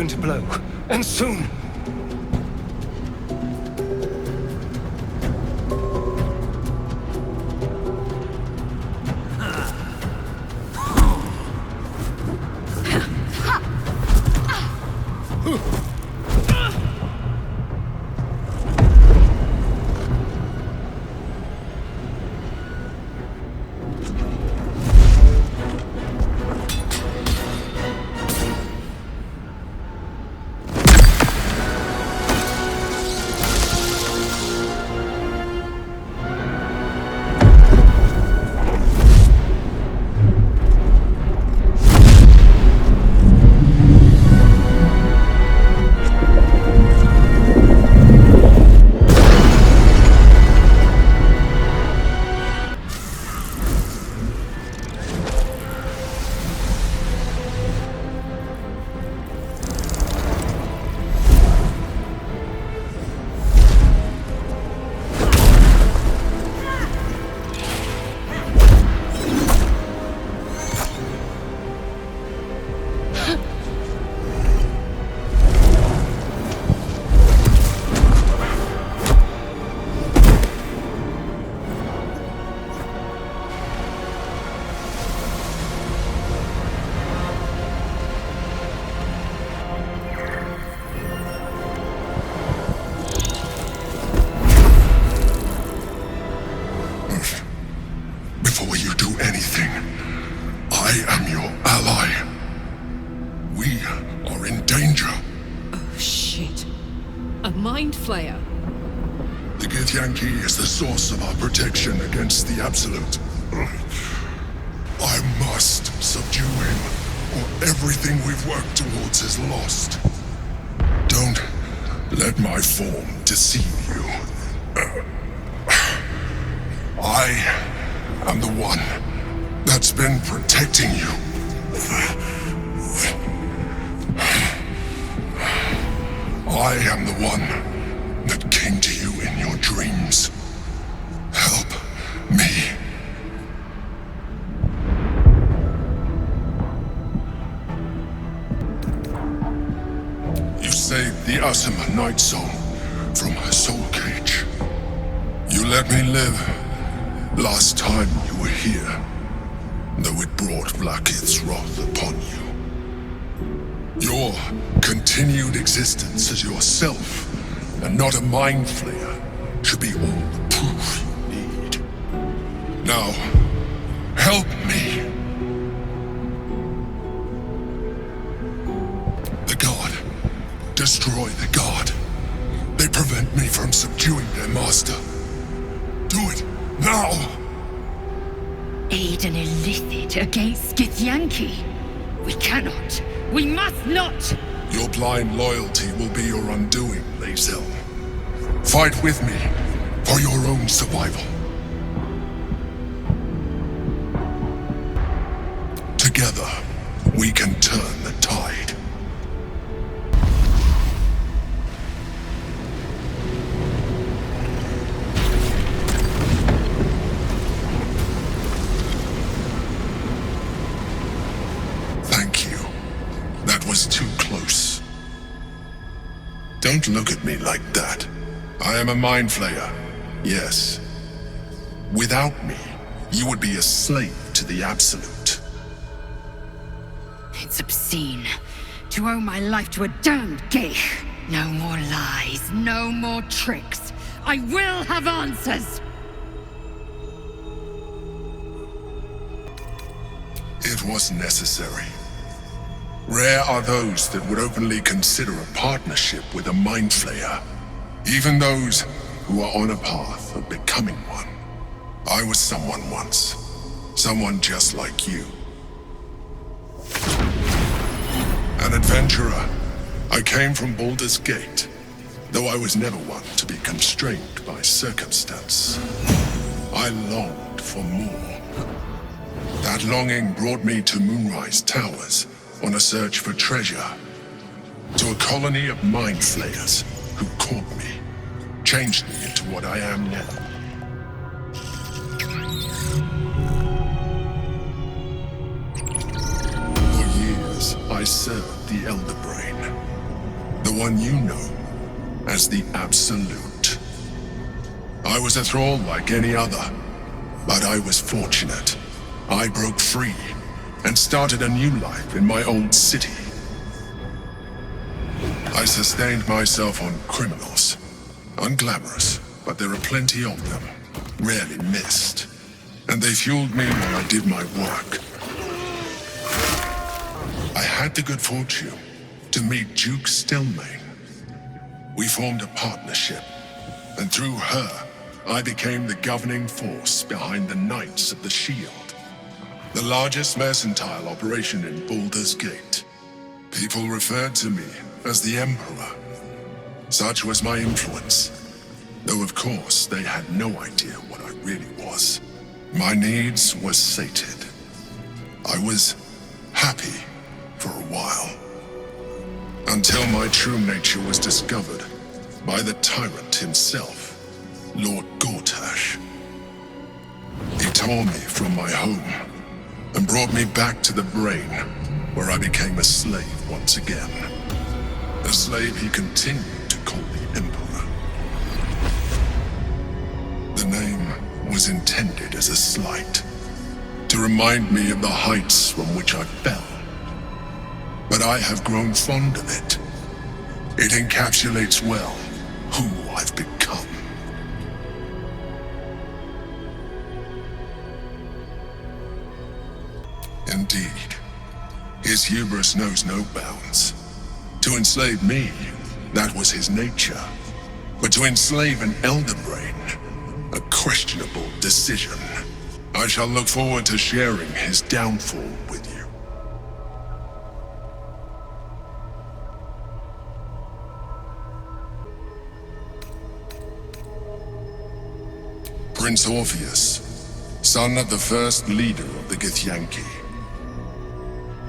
going to blow, and soon. Source of our protection against the Absolute. I must subdue him, or everything we've worked towards is lost. Don't let my form deceive you. I am the one that's been protecting you. I am the one that came to you in your dreams. Help me. You saved the Asima Night Soul from her soul cage. You let me live last time you were here, though it brought Blackith's wrath upon you. Your continued existence as yourself, and not a mind flayer, should be all the proof you need. Now, help me. The God. Destroy the God. They prevent me from subduing their master. Do it, now! Aid an illithid against Githyanki? We cannot. We must not! Your blind loyalty will be your undoing, Lae'zel. Fight with me, for your own survival. Together, we can turn the tide. Thank you. That was too close. Don't look at me like that. I am a mind flayer, yes. Without me, you would be a slave to the Absolute. It's obscene to owe my life to a damned geich. No more lies, no more tricks. I will have answers! It was necessary. Rare are those that would openly consider a partnership with a mind flayer. Even those who are on a path of becoming one. I was someone once. Someone just like you. An adventurer. I came from Baldurs Gate, though I was never one to be constrained by circumstance. I longed for more. That longing brought me to Moonrise Towers on a search for treasure. To a colony of mind flayers who caught me, changed me into what I am now. For years, I served the Elder Brain, one you know as the Absolute. I was a thrall like any other, but I was fortunate. I broke free and started a new life in my old city. I sustained myself on criminals. Unglamorous, but there are plenty of them, rarely missed. And they fueled me while I did my work. I had the good fortune to meet Duke Stelmane. We formed a partnership, and through her, I became the governing force behind the Knights of the Shield, the largest mercantile operation in Baldurs Gate. People referred to me as the Emperor. Such was my influence, though of course they had no idea what I really was. My needs were sated. I was happy for a while, until my true nature was discovered by the tyrant himself, Lord Gortash. He tore me from my home and brought me back to the brain, where I became a slave once again. A slave he continued to call the Emperor. The name was intended as a slight, to remind me of the heights from which I fell. But I have grown fond of it. It encapsulates well who I've become. Indeed, his hubris knows no bounds. To enslave me, that was his nature. But to enslave an Elder Brain, a questionable decision. I shall look forward to sharing his downfall with you. Prince Orpheus, son of the first leader of the Githyanki.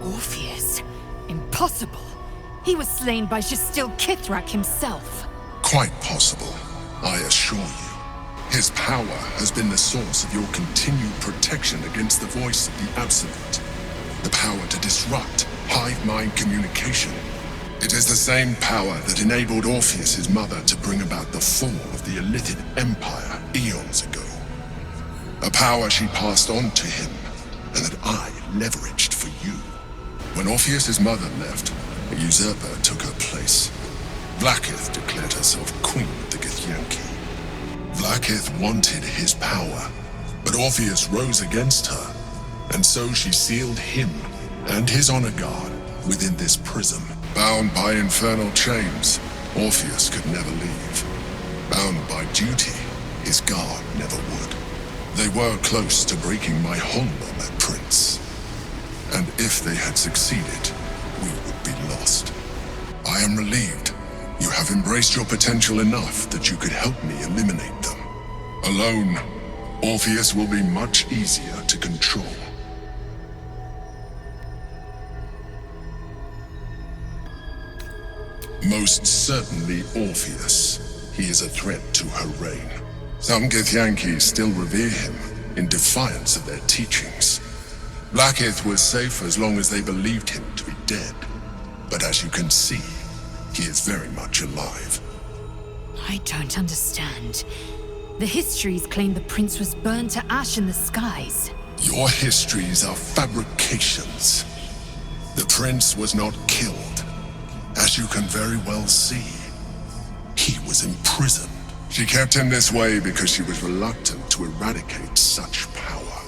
Orpheus? Impossible. He was slain by Justil Kithrak himself. Quite possible, I assure you. His power has been the source of your continued protection against the voice of the Absolute. The power to disrupt hive mind communication. It is the same power that enabled Orpheus's mother to bring about the fall of the Illithid Empire eons ago. A power she passed on to him, and that I leveraged for you. When Orpheus's mother left, a usurper took her place. Vlaakith declared herself queen of the Githyanki. Vlaakith wanted his power, but Orpheus rose against her, and so she sealed him and his honor guard within this prison. Bound by infernal chains, Orpheus could never leave. Bound by duty, his guard never would. They were close to breaking my hold on that prince. And if they had succeeded, we would be lost. I am relieved. You have embraced your potential enough that you could help me eliminate them. Alone, Orpheus will be much easier to control. Most certainly Orpheus. He is a threat to her reign. Some Githyanki still revere him, in defiance of their teachings. Vlaakith was safe as long as they believed him to be dead. But as you can see, he is very much alive. I don't understand. The histories claim the prince was burned to ash in the skies. Your histories are fabrications. The prince was not killed. As you can very well see, he was imprisoned. She kept him this way because she was reluctant to eradicate such power.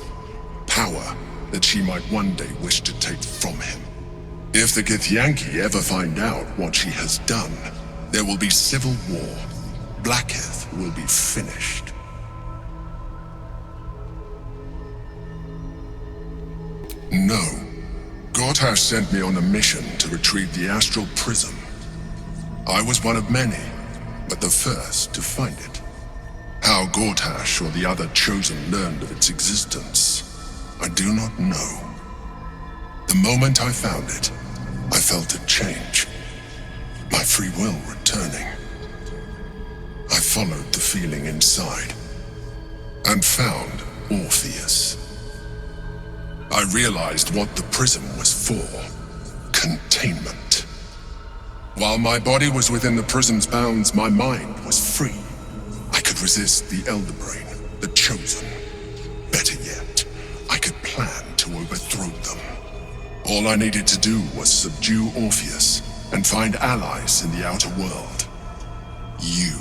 Power that she might one day wish to take from him. If the Githyanki ever find out what she has done, there will be civil war. Vlaakith will be finished. No. Gortash sent me on a mission to retrieve the Astral prism. I was one of many, but the first to find it. How Gortash or the other chosen learned of its existence, I do not know. The moment I found it, I felt a change. My free will returning. I followed the feeling inside, and found Orpheus. I realized what the prism was for. Containment. While my body was within the prison's bounds, my mind was free. I could resist the Elder Brain, the Chosen. Better yet, I could plan to overthrow them. All I needed to do was subdue Orpheus and find allies in the outer world. You